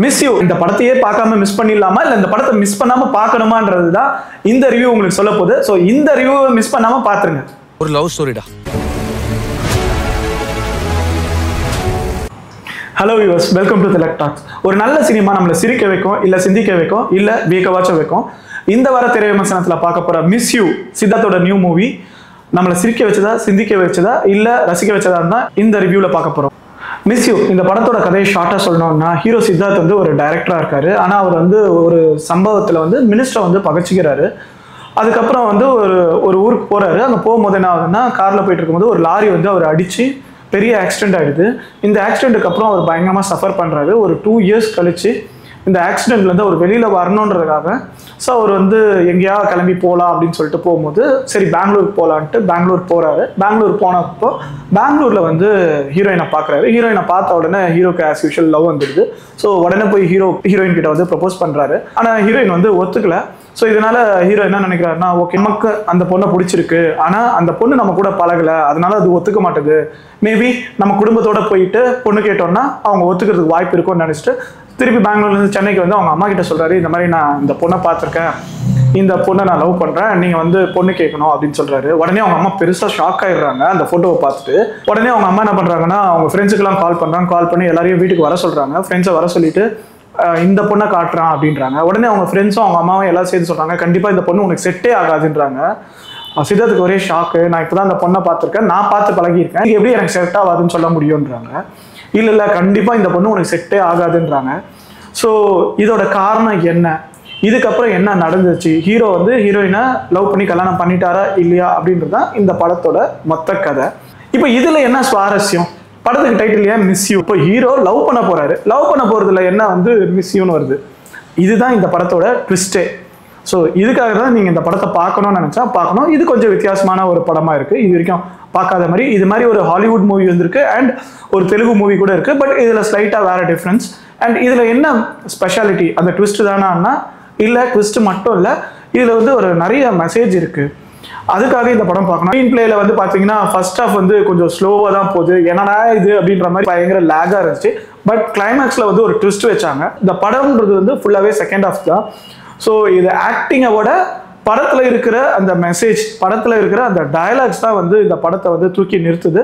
Miss you இந்த படத்தையே பார்க்காம மிஸ் பண்ணிடலாமா இல்லை இந்த படத்தை மிஸ் பண்ணாம பார்க்கணுமான்றது தான் இந்த ரிவ்யூ உங்களுக்கு சொல்ல போகுது. ஸோ இந்த ரிவ்யூவை மிஸ் பண்ணாம பார்த்துருங்க. ஒரு லவ் ஸ்டோரிடா. Hello viewers, welcome to Thilak talks. ஒரு நல்ல சினிமா நம்மளை சிரிக்க வைக்கும், இல்லை சிந்திக்க வைக்கும், இல்லை வியக்கவாச்சும் வைக்கும். இந்த வார திரை விமர்சனத்தில் பார்க்க போகிற மிஸ் யூ சித்தார்த்தோட நியூ மூவி நம்மளை சிரிக்க வச்சதா, சிந்திக்க வச்சதா, இல்லை ரசிக்க வச்சதா தான் இந்த ரிவ்யூவில் பார்க்க போகிறோம். மிஸ் யூ இந்த படத்தோட கதையை ஷார்ட்டாக சொல்லணும்னா, ஹீரோ சித்தார்த் வந்து ஒரு டைரக்டராக இருக்காரு. ஆனால் அவர் வந்து ஒரு சம்பவத்தில் வந்து மினிஸ்டரை வந்து பகச்சிக்கிறாரு. அதுக்கப்புறம் வந்து ஒரு ஊருக்கு போகிறாரு. அங்கே போகும்போது என்ன ஆகுதுன்னா, காரில் போயிட்டு இருக்கும்போது ஒரு லாரி வந்து அவர் அடித்து பெரிய ஆக்சிடென்ட் ஆகிடுது. இந்த ஆக்சிடென்ட்டுக்கு அப்புறம் அவர் பயங்கரமாக சஃபர் பண்ணுறாரு. ஒரு 2 இயர்ஸ் கழிச்சு இந்த ஆக்சிடென்ட்லேருந்து அவர் வெளியில் வரணுன்றதுக்காக ஸோ அவர் வந்து எங்கேயாவது கிளம்பி போகலாம் அப்படின்னு சொல்லிட்டு போகும்போது, சரி பெங்களூருக்கு போகலான்ட்டு பெங்களூர் போகிறாரு. பெங்களூர் போனப்போ பெங்களூரில் வந்து ஹீரோயினை பார்க்குறாரு. ஹீரோயினை பார்த்த உடனே ஹீரோக்கு ஆஸ் யூஷுவல் லவ் வந்துடுது. ஸோ உடனே போய் ஹீரோயின் கிட்ட வந்து ப்ரப்போஸ் பண்ணுறாரு. ஆனால் ஹீரோயின் வந்து ஒத்துக்கல. ஸோ இதனால ஹீரோ என்ன நினைக்கிறாருன்னா, ஓகே நமக்கு அந்த பொண்ணை பிடிச்சிருக்கு, ஆனால் அந்த பொண்ணு நம்ம கூட பழகலை, அதனால அது ஒத்துக்க மாட்டேது. மேபி நம்ம குடும்பத்தோட போயிட்டு பொண்ணு கேட்டோம்னா அவங்க ஒத்துக்கிறதுக்கு வாய்ப்பு இருக்கும்னு நினச்சிட்டு திருப்பி பெங்களூர்லேருந்து சென்னைக்கு வந்து அவங்க அம்மா கிட்ட சொல்கிறாரு, இந்த மாதிரி நான் இந்த பொண்ணை பார்த்துருக்கேன், இந்த பொண்ணை நான் லவ் பண்ணுறேன், நீங்கள் வந்து பொண்ணு கேட்கணும் அப்படின்னு சொல்கிறாரு. உடனே அவங்க அம்மா பெருசாக ஷாக் ஆகிடுறாங்க அந்த ஃபோட்டோவை பார்த்துட்டு. உடனே அவங்க அம்மா என்ன பண்ணுறாங்கன்னா, அவங்க ஃப்ரெண்ட்ஸுக்கெல்லாம் கால் பண்ணி எல்லாரையும் வீட்டுக்கு வர சொல்கிறாங்க. ஃப்ரெண்ட்ஸை வர சொல்லிட்டு இந்த பொண்ணை காட்டுறான் அப்படின்றாங்க. உடனே அவங்க ஃப்ரெண்ட்ஸும் அவங்க அம்மாவும் எல்லாம் சேர்த்து சொல்கிறாங்க, கண்டிப்பாக இந்த பொண்ணு உனக்கு செட்டே ஆகாதுன்றாங்க. சித்தார்த்துக்கு ஒரே ஷாக்கு. நான் இப்போ தான் அந்த பொண்ணை பார்த்துருக்கேன், நான் பார்த்து பழகியிருக்கேன், இது எப்படி எனக்கு செட் ஆகாதுன்னு சொல்ல முடியுன்றாங்க. இல்லை கண்டிப்பாக இந்த பொண்ணு உனக்கு செட்டே ஆகாதுன்றாங்க. ஸோ இதோட காரணம் என்ன, இதுக்கப்புறம் என்ன நடந்துச்சு, ஹீரோ வந்து ஹீரோயினை லவ் பண்ணி கல்யாணம் பண்ணிட்டாரா இல்லையா அப்படின்றது தான் இந்த படத்தோட மொத்த கதை. இப்போ இதில் என்ன சுவாரஸ்யம், படத்துக்கு டைட்டில் ஏன் மிஸ் யூ? இப்போ ஹீரோ லவ் பண்ண போகிறாரு, லவ் பண்ண போகிறதுல என்ன வந்து மிஸ் யூன்னு வருது. இதுதான் இந்த படத்தோட ட்விஸ்டே. ஸோ இதுக்காக தான் நீங்கள் இந்த படத்தை பார்க்கணும்னு நினச்சா பார்க்கணும். இது கொஞ்சம் வித்தியாசமான ஒரு படமாக இருக்குது, இது வரைக்கும் பார்க்காத மாதிரி. இது மாதிரி ஒரு ஹாலிவுட் மூவி வந்திருக்கு அண்ட் ஒரு தெலுங்கு மூவி கூட இருக்குது. பட் இதில் ஸ்லைட்டாக வேறு டிஃப்ரென்ஸ். அண்ட் இதில் என்ன ஸ்பெஷாலிட்டி, அந்த ட்விஸ்ட் தானா இல்லை, ட்விஸ்ட் மட்டும் இல்லை, இதில் வந்து ஒரு நிறைய மெசேஜ் இருக்குது. அதுக்காக இந்த படம் பார்க்கணும். ஸ்க்ரீன் பிளேல வந்து பார்த்தீங்கன்னா ஃபர்ஸ்ட் ஹாஃப் வந்து கொஞ்சம் ஸ்லோவாக தான் போகுது, என்னடா இது அப்படின்ற மாதிரி பயங்கர லேகாக இருந்துச்சு. பட் கிளைமேக்ஸில் வந்து ஒரு ட்விஸ்ட் வச்சாங்க. இந்த படம்ன்றது வந்து ஃபுல்லாகவே செகண்ட் ஹாஃப் தான். ஸோ இது ஆக்டிங்கை விட படத்தில் இருக்கிற அந்த மெசேஜ், படத்தில் இருக்கிற அந்த டயலாக்ஸ் தான் வந்து இந்த படத்தை வந்து தூக்கி நிறுத்துது.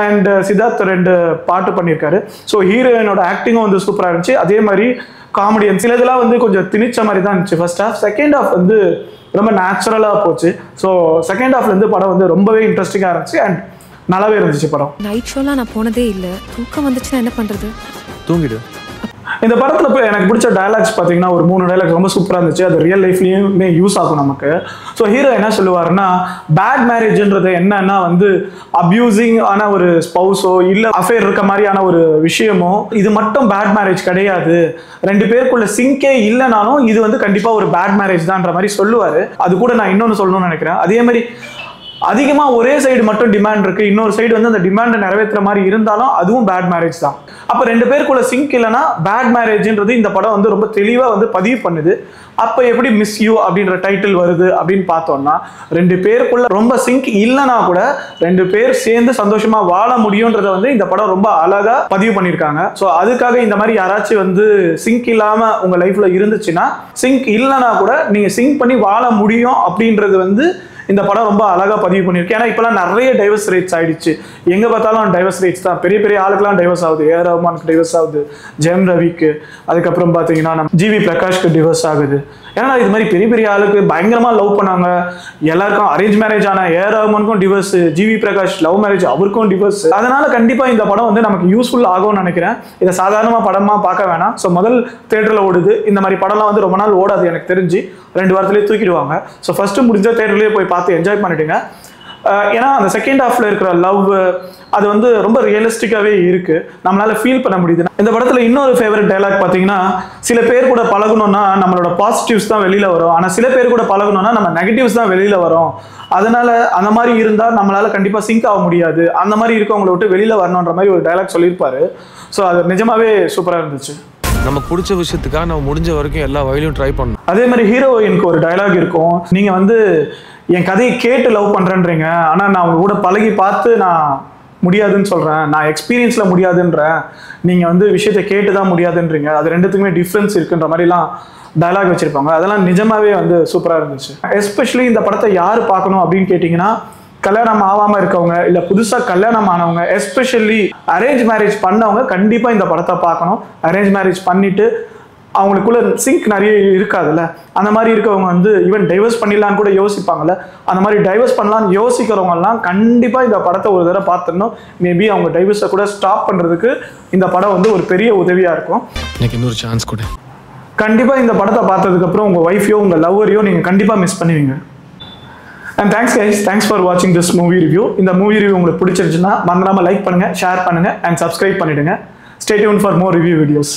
அண்ட் சித்தார்த் 2 பாட்டு பண்ணியிருக்காரு. ஸோ ஹீரோயினோட ஆக்டிங்கும் வந்து சூப்பராக இருந்துச்சு. அதே மாதிரி காமெடியன் சிலதெல்லாம் வந்து கொஞ்சம் திணிச்ச மாதிரி தான் இருந்துச்சு ஃபர்ஸ்ட் ஹாஃப். செகண்ட் ஹாஃப் வந்து ரொம்ப நேச்சுரலாக போச்சு. ஸோ செகண்ட் ஹாஃப்லேருந்து படம் வந்து ரொம்பவே இன்ட்ரெஸ்டிங்காக இருந்துச்சு அண்ட் நல்லாவே இருந்துச்சு படம். நைட் ஷோலாம் நான் போனதே இல்லை, தூக்கம் வந்துச்சுன்னா என்ன பண்ணுறது? தூங்கிடு. இந்த படத்தில் போய் எனக்கு பிடிச்ச டயலாக்ஸ் பார்த்தீங்கன்னா ஒரு 3 டயலாக்ஸ் ரொம்ப சூப்பராக இருந்துச்சு. அது ரியல் லைஃப்லேயுமே யூஸ் ஆகும் நமக்கு. ஸோ ஹீரோ என்ன சொல்லுவாருன்னா, பேட் மேரேஜ்ன்றது என்னன்னா வந்து அப்யூசிங் ஆன ஒரு ஸ்பௌஸோ இல்லை அஃபேர் இருக்க மாதிரியான ஒரு விஷயமோ, இது மட்டும் பேட் மேரேஜ் கிடையாது. 2 பேருக்குள்ள சிங்கே இல்லைனாலும் இது வந்து கண்டிப்பாக ஒரு பேட் மேரேஜ் தான்ன்ற மாதிரி சொல்லுவார். அது கூட நான் இன்னொன்று சொல்லணும்னு நினைக்கிறேன். அதே மாதிரி அதிகமாக ஒரே சைடு மட்டும் டிமாண்ட் இருக்குது, இன்னொரு சைடு வந்து அந்த டிமாண்டை நிறைவேற்றுற மாதிரி இருந்தாலும் அதுவும் பேட் மேரேஜ் தான். அப்போ 2 பேருக்குள்ள சிங்க் இல்லைன்னா பேட் மேரேஜ்ன்றது இந்த படம் வந்து ரொம்ப தெளிவாக வந்து பதிவு பண்ணுது. அப்போ எப்படி மிஸ் யூ அப்படின்ற டைட்டில் வருது அப்படின்னு பார்த்தோம்னா, 2 பேருக்குள்ள ரொம்ப சிங்க் இல்லைனா கூட 2 பேர் சேர்ந்து சந்தோஷமா வாழ முடியும்ன்றத வந்து இந்த படம் ரொம்ப அழகா பதிவு பண்ணியிருக்காங்க. ஸோ அதுக்காக இந்த மாதிரி யாராச்சும் வந்து சிங்க் இல்லாம உங்க லைஃப்ல இருந்துச்சுன்னா, சிங்க் இல்லைனா கூட நீங்க சிங்க் பண்ணி வாழ முடியும் அப்படின்றது வந்து இந்த படம் ரொம்ப அழகாக பதிவு பண்ணியிருக்கு. ஏன்னா இப்போலாம் நிறைய டைவர்ஸ் ரேட்ஸ் ஆயிடுச்சு, எங்கே பார்த்தாலும் டைவர்ஸ் ரேட்ஸ் தான். பெரிய பெரிய ஆளுக்கெல்லாம் டைவர்ஸ் ஆகுது, ஏஆர் ரஹ்மானுக்கு டைவர்ஸ் ஆகுது, ஜெயம் ரவிக்கு, அதுக்கப்புறம் பார்த்தீங்கன்னா நம்ம ஜிவி பிரகாஷ்க்கு டிவர்ஸ் ஆகுது. ஏன்னா இது மாதிரி பெரிய பெரிய ஆளுக்கு பயங்கரமாக லவ் பண்ணாங்க, எல்லாருக்கும் அரேஞ்ச் மேரேஜ் ஆன ஏஆர் ரஹ்மானுக்கும் divorce, G V Prakash love marriage அவருக்கும் டிவர்ஸ். அதனால கண்டிப்பாக இந்த படம் வந்து நமக்கு யூஸ்ஃபுல் ஆகும்னு நினைக்கிறேன். இதை சாதாரணமாக படமாக பார்க்க வேணாம். ஸோ முதல் தேட்டரில் ஓடுது, இந்த மாதிரி படம்லாம் வந்து ரொம்ப நாள் ஓடாது எனக்கு தெரிஞ்சு, 2 வாரத்திலேயே தூக்கிடுவாங்க. ஸோ ஃபர்ஸ்ட்டு முடிஞ்ச தேட்டர்லேயே போய் பார்த்து என்ஜாய் பண்ணிடுங்க. ஏன்னா அந்த செகண்ட் ஹாஃப்ல இருக்கிற லவ் அது வந்து ரொம்ப ரியலிஸ்டிக்காகவே இருக்குது, நம்மளால ஃபீல் பண்ண முடியுது. இந்த படத்தில் இன்னொரு ஃபேவரட் டைலாக் பார்த்தீங்கன்னா, சில பேர் கூட பழகணும்னா நம்மளோட பாசிட்டிவ்ஸ் தான் வெளியில் வரும், ஆனால் சில பேர் கூட பழகணும்னா நம்ம நெகட்டிவ்ஸ் தான் வெளியில் வரும். அதனால அந்த மாதிரி இருந்தால் நம்மளால கண்டிப்பாக சிங்க் ஆக முடியாது, அந்த மாதிரி இருக்கவங்களை விட்டு வெளியில் வரணுன்ற மாதிரி ஒரு டைலாக் சொல்லியிருப்பாரு. ஸோ அது நிஜமாவே சூப்பராக இருந்துச்சு. நமக்கு பிடிச்ச விஷயத்துக்காக நம்ம முடிஞ்ச வரைக்கும் எல்லா வழியும் ட்ரை பண்ணணும். அதே மாதிரி ஹீரோயினுக்கு ஒரு டைலாக் இருக்கும், நீங்கள் வந்து என் கதையை கேட்டு லவ் பண்ணுறேன்றீங்க, ஆனால் நான் அவங்க கூட பழகி பார்த்து நான் முடியாதுன்னு சொல்கிறேன், நான் எக்ஸ்பீரியன்ஸில் முடியாதுன்றேன், நீங்கள் வந்து விஷயத்தை கேட்டு தான் முடியாதுன்றீங்க, அது ரெண்டுத்துக்குமே டிஃப்ரென்ஸ் இருக்குன்ற மாதிரிலாம் டயலாக் வச்சுருப்பாங்க. அதெல்லாம் நிஜமாவே வந்து சூப்பராக இருந்துச்சு. எஸ்பெஷலி இந்த படத்தை யார் பார்க்கணும் அப்படின்னு கேட்டிங்கன்னா, கல்யாணம் ஆகாமல் இருக்கவங்க, இல்லை புதுசாக கல்யாணம் ஆனவங்க, எஸ்பெஷலி அரேஞ்ச் மேரேஜ் பண்ணவங்க கண்டிப்பாக இந்த படத்தை பார்க்கணும். அரேஞ்ச் மேரேஜ் பண்ணிவிட்டு அவங்களுக்குள்ள சிங்க் நிறைய இருக்காதுல்ல, அந்த மாதிரி இருக்கவங்க வந்து ஈவன் டைவர்ஸ் பண்ணிடலான்னு கூட யோசிப்பாங்கல்ல, அந்த மாதிரி டைவர்ஸ் பண்ணலான்னு யோசிக்கிறவங்கலாம் கண்டிப்பாக இந்த படத்தை ஒரு தடவை பார்த்துடணும். மேபி அவங்க டைவர்ஸை கூட ஸ்டாப் பண்ணுறதுக்கு இந்த படம் வந்து ஒரு பெரிய உதவியாக இருக்கும். எனக்கு இன்னொரு சான்ஸ் கொடு. கண்டிப்பாக இந்த படத்தை பார்த்ததுக்கப்புறம் உங்கள் ஒய்ஃபையோ உங்கள் லவ்வரையோ நீங்கள் கண்டிப்பாக மிஸ் பண்ணுவீங்க. And thanks guys, thanks for வாட்சிங் திஸ் மூவி ரிவ்யூ. இந்த மூவி ரிவ்யூ உங்களுக்கு பிடிச்சிருந்துச்சுன்னா மறந்துடாமல் லைக் பண்ணுங்கள், ஷேர் பண்ணுங்கள் அண்ட் சப்ஸ்கிரைப் பண்ணிவிடுங்க. Stay tune for more review videos.